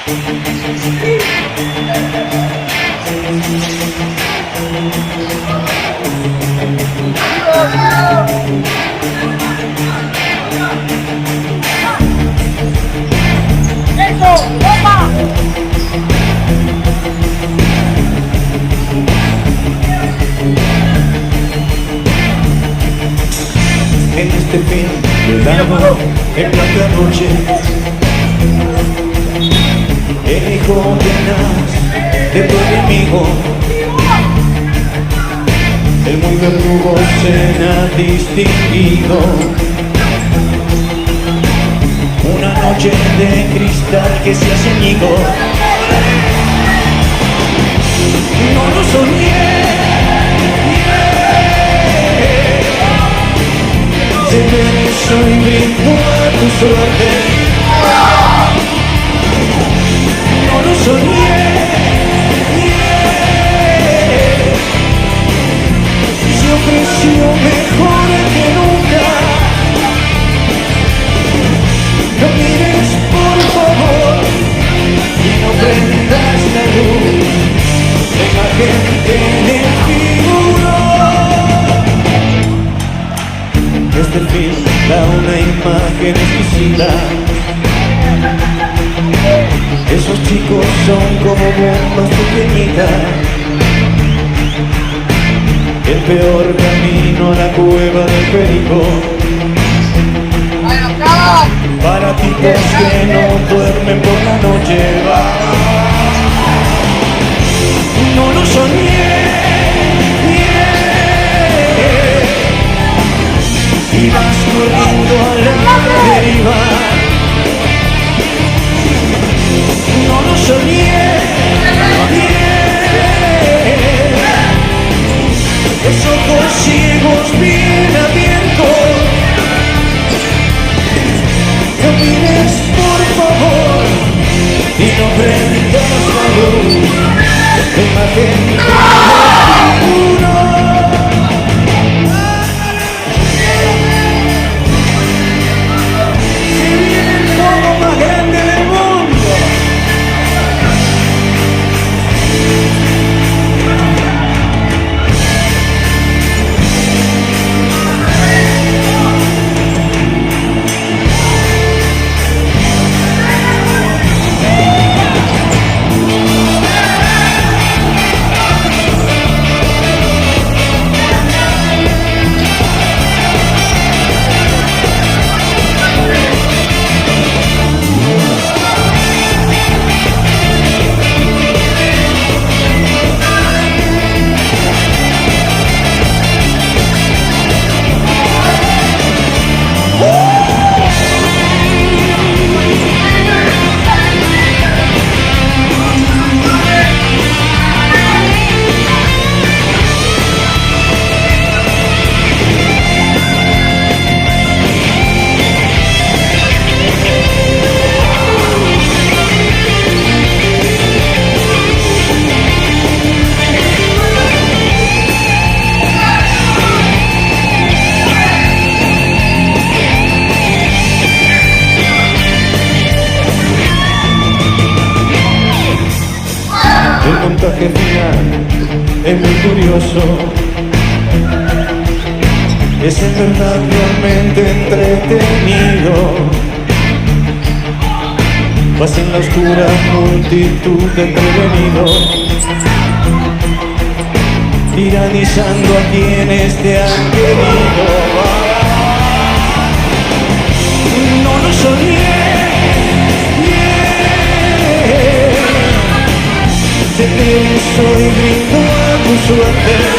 En este fin de largo, en blanca noche, el hijo tenaz de tu enemigo, el muy verdugo será distinguido. Una noche de cristal que se hace añigo. No lo soñé, te beso y brindo a tu suerte. No lo soñé, se ofreció mejor que nunca. No mires por favor y no prendas la luz, la imagen que me figuró. Este film da una imagen exquisita. Esos chicos son como bombas pequeñitas. El peor camino a la cueva del perico. Para tipos que no duermen por la noche. No lo soñé, y vas corriendo a la deriva. No lo soñé, los ojos ciegos bien abiertos. No mires por favor y no prendas la luz, la imagen que me figuró. El montaje final es muy curioso, es en verdad realmente entretenido. Vas en la oscura multitud de prevenidos, tiranizando a quienes te han querido. No lo soñé, te beso y brindo a tu suerte.